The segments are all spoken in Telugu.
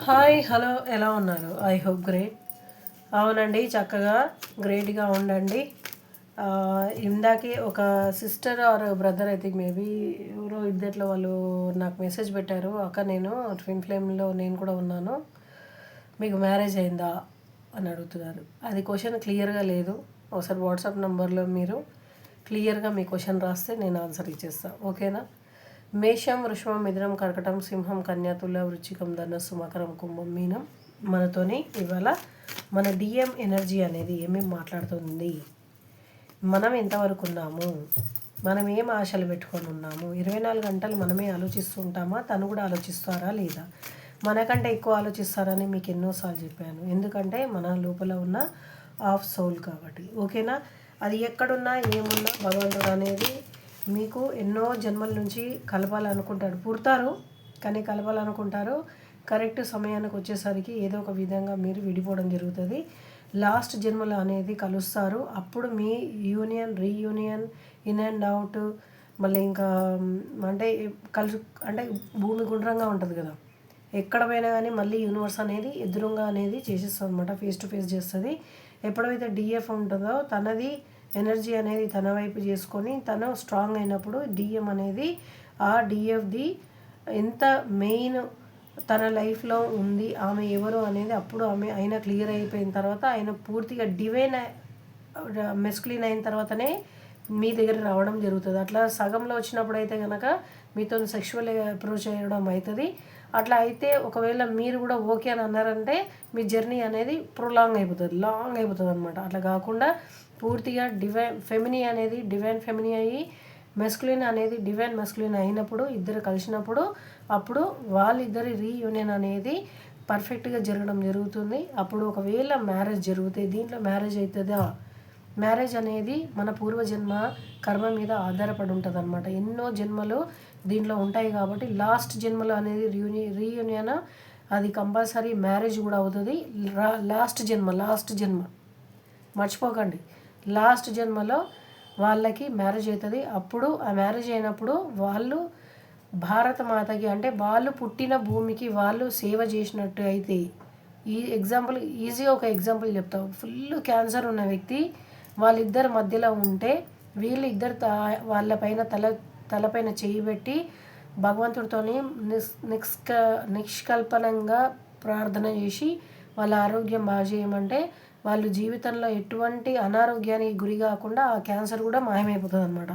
హాయ్ హలో ఎలా ఉన్నారు? I hope great. అవునండి, చక్కగా గ్రేట్గా ఉండండి. ఇందాకే ఒక సిస్టర్ ఆర్ బ్రదర్ అయితే మేబీ ఎవరో ఇద్దట్లో వాళ్ళు నాకు మెసేజ్ పెట్టారు. అక్క, నేను ట్విన్ ఫ్లేమ్లో నేను కూడా ఉన్నాను, మీకు మ్యారేజ్ అయిందా అని అడుగుతున్నారు. అది క్వశ్చన్ క్లియర్గా లేదు. ఒకసారి వాట్సాప్ నెంబర్లో మీరు క్లియర్గా మీ క్వశ్చన్ రాస్తే నేను ఆన్సర్ ఇచ్చేస్తాను, ఓకేనా? మేషం, వృషభం, మిథునం, కర్కటం, సింహం, కన్య, తుల, వృశ్చికం, ధనస్సు, మకరం, కుంభం, మీనం. మనతోని ఇవాళ మన డిఎం ఎనర్జీ అనేది ఏమేమి మాట్లాడుతుంది, మనం ఎంతవరకు ఉన్నాము, మనం ఏం ఆశలు పెట్టుకొని ఉన్నాము, 24 గంటలు మనమే ఆలోచిస్తుంటామా, తను కూడా ఆలోచిస్తారా లేదా, మనకంటే ఎక్కువ ఆలోచిస్తారని మీకు ఎన్నోసార్లు చెప్పాను. ఎందుకంటే మన లోపల ఉన్న ఆఫ్ సోల్ కాబట్టి, ఓకేనా? అది ఎక్కడున్నా ఏమున్నా భగవంతుడు అనేది మీకు ఎన్నో జన్మల నుంచి కలపాలనుకుంటాడు. పుడతారు కానీ కలపాలనుకుంటారు. కరెక్ట్ సమయానికి వచ్చేసరికి ఏదో ఒక విధంగా మీరు విడిపోవడం జరుగుతుంది. లాస్ట్ జన్మలో అనేది కలుస్తారు. అప్పుడు మీ union, reunion, in and out, మళ్ళీ ఇంకా అంటే కలుసు అంటే భూమి గుండ్రంగా ఉంటుంది కదా, ఎక్కడ పోయినా కానీ మళ్ళీ యూనివర్స్ అనేది ఎదురుగా అనేది చేసేస్తుంది అనమాట, ఫేస్ టు ఫేస్ చేస్తుంది. ఎప్పుడైతే డిఎఫ్ ఉంటుందో తనది ఎనర్జీ అనేది తన వైపు చేసుకొని తను స్ట్రాంగ్ అయినప్పుడు డిఎం అనేది ఆ డిఎఫ్ది ఎంత మెయిన్ తన లైఫ్లో ఉంది, ఆమె ఎవరు అనేది అప్పుడు ఆమె అయినా క్లియర్ అయిపోయిన తర్వాత ఆయన పూర్తిగా డివైన్ మెస్కులిన్ అయిన తర్వాతనే మీ దగ్గర రావడం జరుగుతుంది. అట్లా సగంలో వచ్చినప్పుడు అయితే కనుక మీతో సెక్షువల్ అప్రోచ్ చేయడం అవుతుంది. అట్లా అయితే ఒకవేళ మీరు కూడా ఓకే అని అన్నారంటే మీ జర్నీ అనేది ప్రొలాంగ్ అయిపోతుంది, లాంగ్ అయిపోతుంది అనమాట. అట్లా కాకుండా పూర్తిగా డివైన్ ఫెమినీ అనేది డివైన్ ఫెమినీ అయ్యి మెస్కులిన్ అనేది డివైన్ మెస్కులిన్ అయినప్పుడు ఇద్దరు కలిసినప్పుడు అప్పుడు వాళ్ళిద్దరి రీయూనియన్ అనేది పర్ఫెక్ట్గా జరగడం జరుగుతుంది. అప్పుడు ఒకవేళ మ్యారేజ్ జరుగుతాయి. దీంట్లో మ్యారేజ్ అవుతుందా? మ్యారేజ్ అనేది మన పూర్వజన్మ కర్మ మీద ఆధారపడి ఉంటుంది అనమాట. ఎన్నో జన్మలు దీంట్లో ఉంటాయి కాబట్టి లాస్ట్ జన్మలో అనేది రీయూనియన్ అది కంపల్సరీ మ్యారేజ్ కూడా అవుతుంది. లాస్ట్ జన్మ మర్చిపోకండి, లాస్ట్ జన్మలో వాళ్ళకి మ్యారేజ్ అవుతుంది. అప్పుడు ఆ మ్యారేజ్ అయినప్పుడు వాళ్ళు భారత మాతకి అంటే వాళ్ళు పుట్టిన భూమికి వాళ్ళు సేవ చేసినట్టు అయితే, ఈ ఎగ్జాంపుల్ ఈజీగా ఒక ఎగ్జాంపుల్ చెప్తాం. ఫుల్ క్యాన్సర్ ఉన్న వ్యక్తి వాళ్ళిద్దరి మధ్యలో ఉంటే వీళ్ళిద్దరు వాళ్ళపైన తలపైన చేయి పెట్టి భగవంతుడితోని నిష్కల్పనంగా ప్రార్థన చేసి వాళ్ళ ఆరోగ్యం బాగా చేయమంటే వాళ్ళు జీవితంలో ఎటువంటి అనారోగ్యానికి గురి కాకుండా ఆ క్యాన్సర్ కూడా మాయమైపోతుంది అనమాట.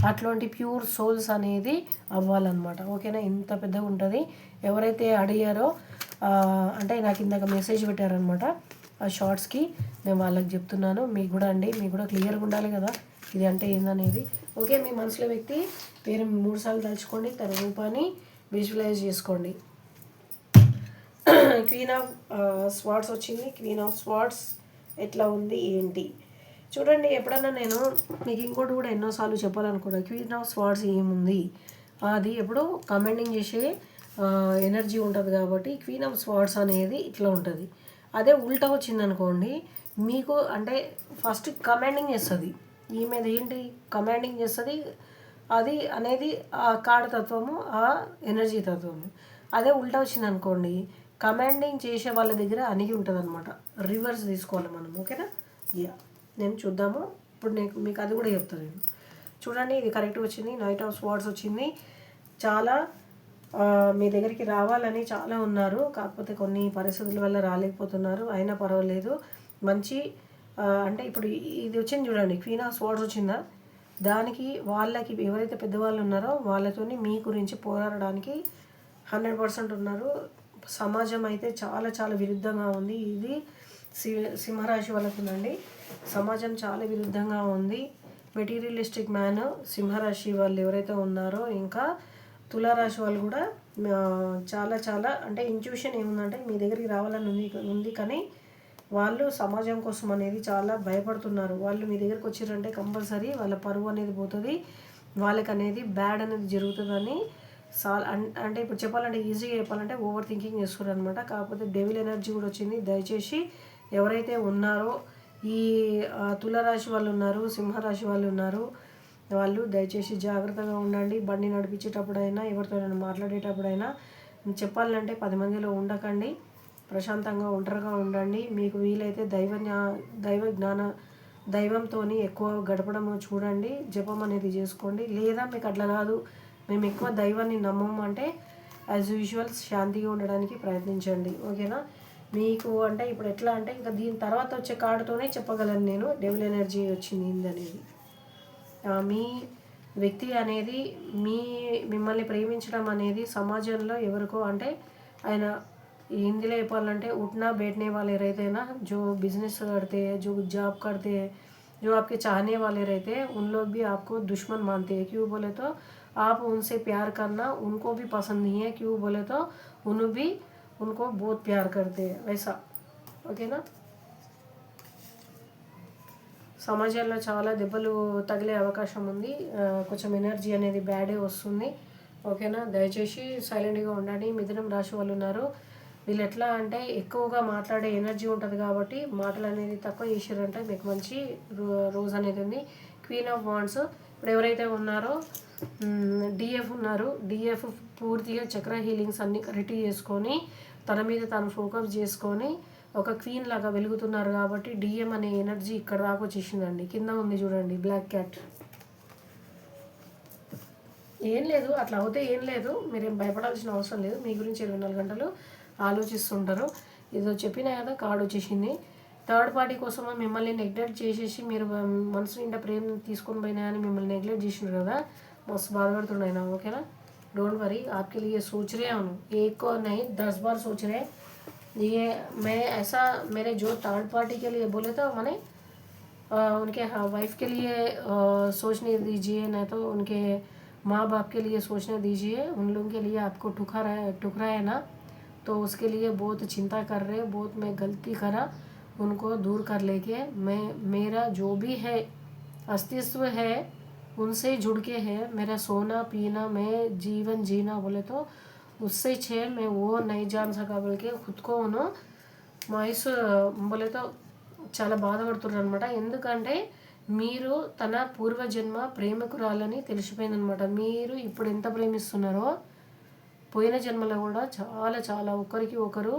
అట్లాంటి ప్యూర్ సోల్స్ అనేది అవ్వాలన్నమాట, ఓకేనా? ఇంత పెద్దగా ఉంటుంది. ఎవరైతే అడిగారో అంటే నాకు ఇందాక మెసేజ్ పెట్టారనమాట ఆ షార్ట్స్కి, నేను వాళ్ళకి చెప్తున్నాను. మీకు కూడా అండి, మీకు కూడా క్లియర్గా ఉండాలి కదా ఇది అంటే ఏందనేది. ఓకే, మీ మనసులో వ్యక్తి పేరు 3 సార్లు తలుచుకోండి, తన రూపాన్ని విజువలైజ్ చేసుకోండి. క్వీన్ ఆఫ్ స్వార్డ్స్ వచ్చింది. క్వీన్ ఆఫ్ స్వార్డ్స్ ఎట్లా ఉంది ఏంటి చూడండి. ఎప్పుడన్నా నేను మీకు ఇంకోటి కూడా ఎన్నోసార్లు చెప్పాలనుకున్నా, క్వీన్ ఆఫ్ స్వార్డ్స్ ఏముంది అది ఎప్పుడు కమాండింగ్ చేసే ఎనర్జీ ఉంటుంది కాబట్టి క్వీన్ ఆఫ్ స్వార్డ్స్ అనేది ఇట్లా ఉంటుంది. అదే ఉల్టా వచ్చిందనుకోండి మీకు అంటే ఫస్ట్ కమాండింగ్ చేస్తుంది. ఈమెది ఏంటి కమాండింగ్ చేస్తుంది, అది అనేది ఆ కాడ తత్వము, ఆ ఎనర్జీ తత్వము. అదే ఉల్టా వచ్చిందనుకోండి కమాండింగ్ చేసే వాళ్ళ దగ్గర అణిగి ఉంటుంది అనమాట. రివర్స్ తీసుకోవాలి మనం, ఓకేనా? యా, నేను చూద్దాము ఇప్పుడు. మీకు అది కూడా చెప్తాను నేను. చూడండి, ఇది కరెక్ట్గా వచ్చింది. నైట్ ఆఫ్ స్వార్డ్స్ వచ్చింది. చాలా మీ దగ్గరికి రావాలని చాలా ఉన్నారు, కాకపోతే కొన్ని పరిస్థితుల వల్ల రాలేకపోతున్నారు. అయినా పర్వాలేదు. మంచి అంటే ఇప్పుడు ఇది వచ్చింది చూడండి, క్వీన్ ఆఫ్ స్వార్డ్స్ వచ్చిందా, దానికి వాళ్ళకి ఎవరైతే పెద్దవాళ్ళు ఉన్నారో వాళ్ళతోని మీ గురించి పోరాడడానికి 100% ఉన్నారు. సమాజం అయితే చాలా చాలా విరుద్ధంగా ఉంది. ఇది సింహరాశి వాళ్ళకు ఉందండి. సమాజం చాలా విరుద్ధంగా ఉంది. మెటీరియలిస్టిక్ మ్యాన్ సింహరాశి వాళ్ళు ఎవరైతే ఉన్నారో, ఇంకా తులారాశి వాళ్ళు కూడా చాలా చాలా అంటే ఇంట్యూషన్ ఏముందంటే మీ దగ్గరికి రావాలని ఉంది కానీ వాళ్ళు సమాజం కోసం అనేది చాలా భయపడుతున్నారు. వాళ్ళు మీ దగ్గరికి వచ్చారంటే కంపల్సరీ వాళ్ళ పరువు అనేది పోతుంది, వాళ్ళకి అనేది బ్యాడ్ అనేది జరుగుతుందని అంటే ఇప్పుడు చెప్పాలంటే ఈజీగా చెప్పాలంటే ఓవర్ థింకింగ్ చేస్తున్నారు అనమాట. కాకపోతే డెవిల్ ఎనర్జీ కూడా వచ్చింది. దయచేసి ఎవరైతే ఉన్నారో ఈ తులారాశి వాళ్ళు ఉన్నారు, సింహరాశి వాళ్ళు ఉన్నారు, వాళ్ళు దయచేసి జాగ్రత్తగా ఉండండి. బండి నడిపించేటప్పుడైనా ఎవరితోనైనా మాట్లాడేటప్పుడైనా చెప్పాలంటే 10 మందిలో ఉండకండి. ప్రశాంతంగా ఒంటరిగా ఉండండి. మీకు వీలైతే దైవ జ్ఞాన దైవంతో ఎక్కువ గడపడం చూడండి. జపం అనేది చేసుకోండి. లేదా మీకు అట్లా కాదు, మేము ఎక్కువ దైవాన్ని నమ్మము అంటే యాజ్ యూజువల్ శాంతిగా ఉండడానికి ప్రయత్నించండి. ఓకేనా? మీకు అంటే ఇప్పుడు ఎట్లా అంటే ఇంకా దీని తర్వాత వచ్చే కార్డుతోనే చెప్పగలను నేను డెవిల్ ఎనర్జీ వచ్చింది ఏందనేది. మీ వ్యక్తి అనేది మిమ్మల్ని ప్రేమించడం అనేది సమాజంలో ఎవరికో అంటే ఆయన हिंदीలో చెప్పాలంటే उठना बैठने वाले रहते हैं ना, जो बिजनेस करते हैं, जो जॉब करते हैं, जो आपके चाहने वाले रहते हैं, उन लोग भी आपको दुश्मन मानते हैं. क्यों बोले तो आप उनसे प्यार करना उनको भी पसंद नहीं है. क्यों बोले तो उनको बहुत प्यार करते हैं वैसा. ఓకేనా? సమాజంలో చాలా దెబ్బలు తగిలే అవకాశం ఉంది. కొంచెం ఎనర్జీ అనేది బ్యాడే వస్తుంది. ఓకేనా? దయచేసి సైలెంట్గా ఉండండి. మిథునం రాశి వాళ్ళు ఉన్నారు, వీళ్ళు ఎట్లా అంటే ఎక్కువగా మాట్లాడే ఎనర్జీ ఉంటుంది కాబట్టి మాటలు అనేది తక్కువ చేసారంటే మీకు మంచి రోజు అనేది ఉంది. క్వీన్ ఆఫ్ వాండ్స్ ఇప్పుడు ఎవరైతే ఉన్నారో డిఎఫ్ ఉన్నారు, డిఎఫ్ పూర్తిగా చక్ర హీలింగ్స్ అన్నీ కరెక్ట్ చేసుకొని తన మీద తను ఫోకస్ చేసుకొని ఒక క్వీన్ లాగా వెలుగుతున్నారు కాబట్టి డిఎం అనే ఎనర్జీ ఇక్కడ దాకా వచ్చేసిందండి. కింద ఉంది చూడండి బ్లాక్ క్యాట్. ఏం లేదు, అట్లా అవుతే ఏం లేదు, మీరేం భయపడాల్సిన అవసరం లేదు. మీ గురించి 24 గంటలు ఆలోచిస్తుంటారు. ఏదో చెప్పినా కదా కార్డు వచ్చేసింది. థర్డ్ పార్టీ కోసం మిమ్మల్ని నెగ్లెక్ట్ చేసేసి మీరు మనసు నిండా ప్రేమ తీసుకొని పోయినా అని మిమ్మల్ని నెగ్లెక్ట్ చేసినారు కదా, మస్తు బాధపడుతున్నాయినా. ఓకేనా? डोंट वरी, आपके लिए सोच रहे हैं, एक और नहीं 10 बार सोच रहे हैं. ये मैं ऐसा मेरे जो थर्ड पार्टी के लिए बोले तो मैंने उनके वाइफ के लिए सोचने दीजिए, नहीं तो उनके माँ बाप के लिए सोचने दीजिए. उन लोगों के लिए आपको ठुकरा है ना, तो उसके लिए बहुत चिंता कर रहे, बहुत मैं गलती करा, उनको दूर कर लेके मेरा जो भी है अस्तित्व है उनसे जुड़ के है. मेरा सोना पीना मैं जीवन जीना बोले तो उससे छे मैं वो नहीं जान सका बोल के खुद को माइस बोले तो చాలా బాధపడుతున్నారు అనమాట. ఎందుకంటే మీరు తన పూర్వజన్మ ప్రేమికురాలని తెలిసిపోయిందనమాట. మీరు ఇప్పుడు ఎంత ప్రేమిస్తున్నారో పోయిన జన్మలో కూడా చాలా చాలా ఒకరికి ఒకరు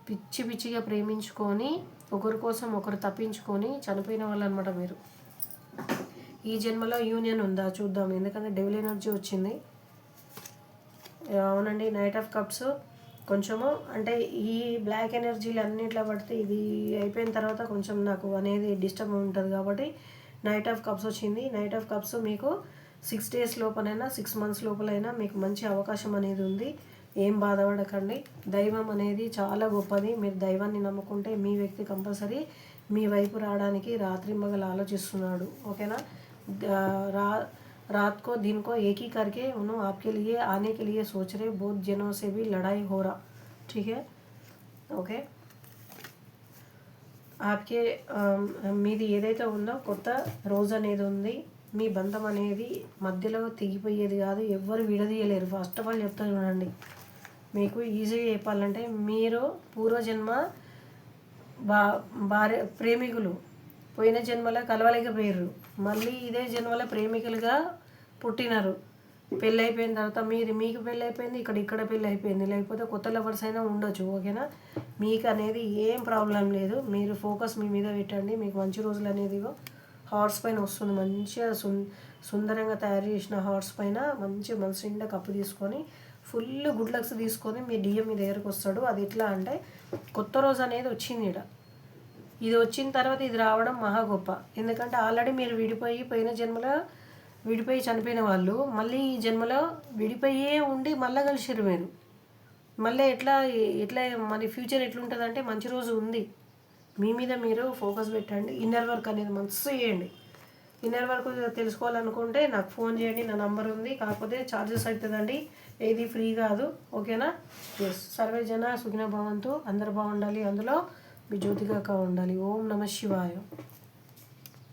పిచ్చిగా ప్రేమించుకొని ఒకరి కోసం ఒకరు తప్పించుకొని చనిపోయిన వాళ్ళు అనమాట మీరు. ఈ జన్మలో యూనియన్ ఉందా చూద్దాం, ఎందుకంటే డెవిల్ ఎనర్జీ వచ్చింది. అవునండి, నైట్ ఆఫ్ కప్స్ కొంచెము అంటే ఈ బ్లాక్ ఎనర్జీలు అన్నిట్లో పడితే ఇది అయిపోయిన తర్వాత కొంచెం నాకు అనేది డిస్టర్బ్ ఉంటుంది కాబట్టి నైట్ ఆఫ్ కప్స్ వచ్చింది. నైట్ ఆఫ్ కప్స్ మీకు 6 days లోపలైనా 6 months లోపలైనా మీకు మంచి అవకాశం అనేది ఉంది. ఏం బాధపడకండి. దైవం అనేది చాలా గొప్పది. మీరు దైవాన్ని నమ్ముకుంటే మీ వ్యక్తి కంపల్సరీ మీ వైపు రావడానికి రాత్రింబగలు ఆలోచిస్తున్నాడు. ఓకేనా? रात को दिन को एक ही करके उन्होंने आपके लिए आने के लिए सोच रहे. बहुत जनों से भी लड़ाई हो रहा. ठीक है? ఓకే. ఆప్కే మీది ఏదైతే ఉందో కొత్త రోజు అనేది ఉంది. మీ బంధం అనేది మధ్యలో తెగిపోయేది కాదు, ఎవ్వరు విడదీయలేరు. ఫస్ట్ ఆఫ్ ఆల్ చెప్తా చూడండి, మీకు ఈజీగా చెప్పాలంటే మీరు పూర్వజన్మ భార్య ప్రేమికులు పోయిన జన్మలో కలవలేకపోయారు, మళ్ళీ ఇదే జన్మలో ప్రేమికులుగా పుట్టినారు. పెళ్ళి అయిపోయిన తర్వాత మీకు పెళ్ళి అయిపోయింది, ఇక్కడ పెళ్ళి అయిపోయింది, లేకపోతే కొత్త లవర్స్ అయినా ఉండొచ్చు. ఓకేనా? మీకు అనేది ఏం ప్రాబ్లం లేదు. మీరు ఫోకస్ మీ మీద పెట్టండి. మీకు మంచి రోజులు అనేది హార్స్ పైన వస్తుంది. మంచిగా సుందరంగా తయారు చేసిన హార్స్ పైన మంచి మనసు నిండా కప్పు తీసుకొని ఫుల్ గుడ్ లక్స్ తీసుకొని మీ డిఎం మీ దగ్గరకు వస్తాడు. అది ఎట్లా అంటే కొత్త రోజు అనేది వచ్చింది ఇక్కడ. ఇది వచ్చిన తర్వాత ఇది రావడం మహా గొప్ప. ఎందుకంటే ఆల్రెడీ మీరు పోయిన జన్మలో విడిపోయి చనిపోయిన వాళ్ళు మళ్ళీ ఈ జన్మలో విడిపోయే ఉండి మళ్ళీ కలిసిరు మీరు. మళ్ళీ ఎట్లా మన ఫ్యూచర్ ఎట్లుంటుందంటే మంచి రోజు ఉంది. మీ మీద మీరు ఫోకస్ పెట్టండి. ఇన్నర్ వర్క్ అనేది మంచి చేయండి. ఇన్నర్ వర్క్ తెలుసుకోవాలనుకుంటే నాకు ఫోన్ చేయండి, నా నంబర్ ఉంది. కాకపోతే ఛార్జెస్ అవుతుందండి, ఏది ఫ్రీ కాదు. ఓకేనా? ఎస్. సర్వే జన సుఖినో భవంతు. అందరూ బాగుండాలి, అందులో మీ జ్యోతిగా ఉండాలి. ఓం నమ శివాయ.